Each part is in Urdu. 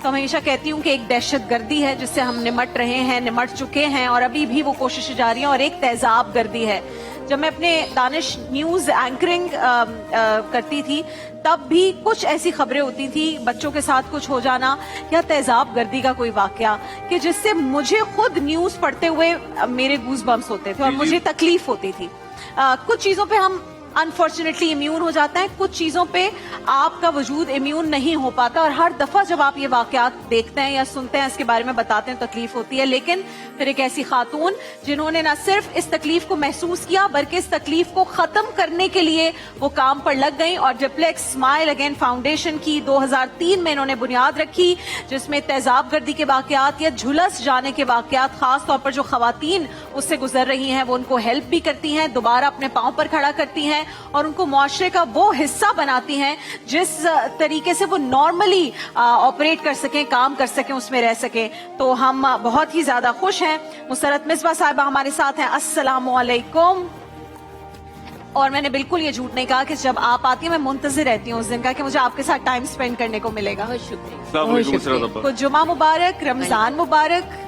تو میں ہمیشہ کہتی ہوں کہ ایک دہشت گردی ہے جس سے ہم نمٹ رہے ہیں، نمٹ چکے ہیں، اور ابھی بھی وہ کوششیں جاری ہیں، اور ایک تیزاب گردی ہے. جب میں اپنے دانش نیوز اینکرنگ کرتی تھی تب بھی کچھ ایسی خبریں ہوتی تھی، بچوں کے ساتھ کچھ ہو جانا یا تیزاب گردی کا کوئی واقعہ، کہ جس سے مجھے خود نیوز پڑھتے ہوئے میرے گوز بمپس ہوتے تھے اور مجھے تکلیف ہوتی تھی. کچھ چیزوں پہ ہم انفارچونیٹلی امیون ہو جاتا ہے، کچھ چیزوں پہ آپ کا وجود امیون نہیں ہو پاتا، اور ہر دفعہ جب آپ یہ واقعات دیکھتے ہیں یا سنتے ہیں، اس کے بارے میں بتاتے ہیں، تکلیف ہوتی ہے. لیکن پھر ایک ایسی خاتون جنہوں نے نہ صرف اس تکلیف کو محسوس کیا بلکہ اس تکلیف کو ختم کرنے کے لیے وہ کام پر لگ گئیں، اور ڈپلیکس اسمائل اگین فاؤنڈیشن کی 2003 میں انہوں نے بنیاد رکھی، جس میں تیزاب گردی کے واقعات یا جھلس جانے کے واقعات، خاص طور پر جو خواتین اس سے گزر رہی ہیں، وہ ان کو ہیلپ بھی کرتی ہیں، دوبارہ اپنے پاؤں پر کھڑا کرتی ہیں اور ان کو معاشرے کا وہ حصہ بناتی ہیں جس طریقے سے وہ نارملی آپریٹ کر سکیں، کام کر سکیں، اس میں رہ سکیں. تو ہم بہت ہی زیادہ خوش ہیں. مسرت مصباح صاحبہ ہمارے ساتھ ہیں. السلام علیکم. اور میں نے بالکل یہ جھوٹ نہیں کہا کہ جب آپ آتی ہیں میں منتظر رہتی ہوں اس دن کا کہ مجھے آپ کے ساتھ ٹائم سپینڈ کرنے کو ملے گا. بہت شکریہ. تو جمعہ مبارک، رمضان مبارک،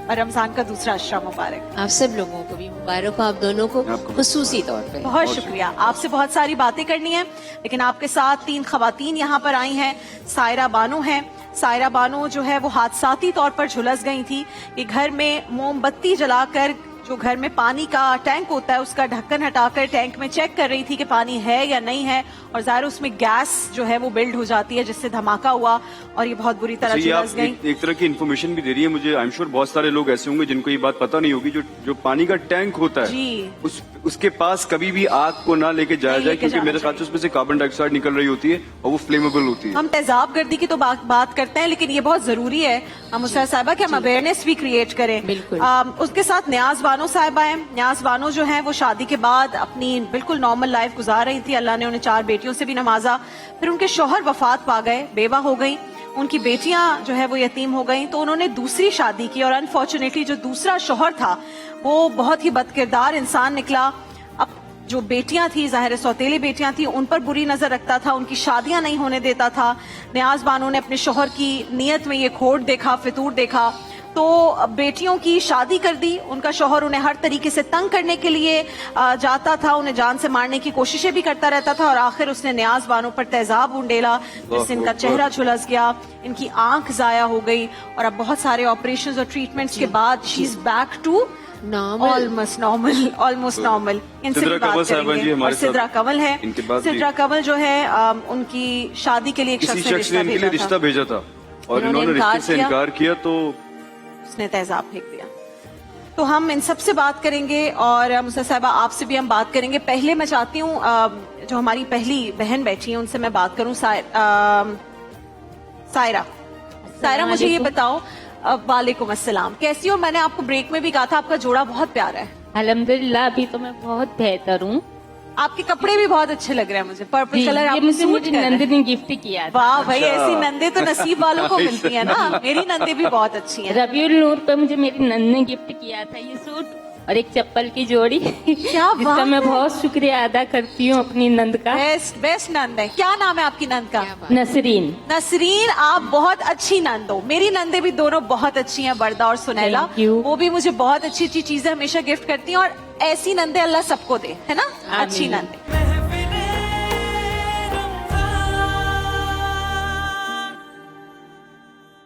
اور رمضان کا دوسرا عشرہ مبارک. آپ سب لوگوں کو بھی مبارک ہو، آپ دونوں کو خصوصی طور پہ. بہت شکریہ. آپ سے بہت ساری باتیں کرنی ہیں، لیکن آپ کے ساتھ 3 خواتین یہاں پر آئی ہیں. سائرہ بانو ہیں. سائرہ بانو جو ہے وہ حادثاتی طور پر جھلس گئی تھی. یہ گھر میں موم بتی جلا کر جو گھر میں پانی کا ٹینک ہوتا ہے اس کا ڈھکن ہٹا کر ٹینک میں چیک کر رہی تھی کہ پانی ہے یا نہیں ہے، اور ظاہر اس میں گیس جو ہے وہ بلڈ ہو جاتی ہے جس سے دھماکہ ہوا اور یہ بہت بری طرح جھلس گئی. ایک طرح کی انفارمیشن بھی دے رہی ہے مجھے. آئی ایم شیور بہت سارے لوگ ایسے ہوں گے جن کو یہ بات پتہ نہیں ہوگی. جو پانی کا ٹینک ہوتا ہے جی، اس کے پاس کبھی بھی آگ کو نہ لے کے جایا جائے، کیونکہ میرے خیال سے اس میں سے کاربن ڈائی آکسائڈ نکل رہی ہوتی ہے اور وہ فلیمیبل ہوتی ہے. ہم تیزاب گردی کی تو بات کرتے ہیں، لیکن یہ بہت ضروری ہے مسرت صاحبہ کہ ہم اویئرنیس بھی کریٹ کریں. بالکل. اس کے ساتھ نیاز بانو صاحبہ ہیں. نیاز بانو جو ہیں وہ شادی کے بعد اپنی بالکل نارمل لائف گزار رہی تھی. اللہ نے انہیں 4 بیٹیوں سے بھی نوازا. پھر ان کے شوہر وفات پا گئے، بیوہ ہو گئی. ان کی بیٹیاں جو ہے وہ یتیم ہو گئیں، تو انہوں نے دوسری شادی کی، اور انفارچونیٹلی جو دوسرا شوہر تھا وہ بہت ہی بد کردار انسان نکلا. اب جو بیٹیاں تھیں، ظاہر سوتیلی بیٹیاں تھیں، ان پر بری نظر رکھتا تھا، ان کی شادیاں نہیں ہونے دیتا تھا. نیاز بانو نے اپنے شوہر کی نیت میں یہ کھوٹ دیکھا، فطور دیکھا، تو بیٹیوں کی شادی کر دی. ان کا شوہر انہیں ہر طریقے سے تنگ کرنے کے لیے جاتا تھا، انہیں جان سے مارنے کی کوششیں بھی کرتا رہتا تھا، اور آخر اس نے نیاز بانو پر تیزاب انڈیلا جس سے ان کا چہرہ جھلس گیا، ان کی آنکھ ضائع ہو گئی، اور اب بہت سارے آپریشنز اور ٹریٹمنٹس کے بعد شی از بیک ٹو آلموسٹ نارمل. ان سے بھی بات کریں گے. اور سدرا کنول ہے. سدرا کنول جو ہے ان کی شادی کے لیے ایک شخص نے رشتہ بھیجا تھا اور انہوں نے رشتے سے انکار کیا تو اس نے تیزاب پھینک دیا. تو ہم ان سب سے بات کریں گے، اور مسرت صاحبہ آپ سے بھی ہم بات کریں گے. پہلے میں چاہتی ہوں جو ہماری پہلی بہن بیٹھی ہیں ان سے میں بات کروں. سائرہ مجھے یہ بتاؤ. وعلیکم السلام. کیسی ہو؟ میں نے آپ کو بریک میں بھی کہا تھا آپ کا جوڑا بہت پیارا ہے. الحمدللہ ابھی تو میں بہت بہتر ہوں. آپ کے کپڑے بھی بہت اچھے لگ رہے ہیں مجھے. پرپل کلر آپ مجھے میری نند نے گفٹ کیا تھا. واہ بھائی، ایسی نندے تو نصیب والوں کو ملتی ہیں نا. میری نندے بھی بہت اچھی ہیں. ربیع النور پہ مجھے میری نند نے گفٹ کیا تھا یہ سوٹ اور ایک چپل کی جوڑی، جس کا میں بہت شکریہ ادا کرتی ہوں اپنی نند کا. بیسٹ نند ہے. کیا نام ہے آپ کی نند کا؟ نسرین. نسرین، آپ بہت اچھی نند ہو. میری نندیں بھی دونوں بہت اچھی ہیں، بردہ اور سنیلا. وہ بھی مجھے بہت اچھی اچھی چیزیں ہمیشہ گفٹ کرتی ہیں، اور ایسی نندیں اللہ سب کو دے، ہے نا، اچھی نندیں.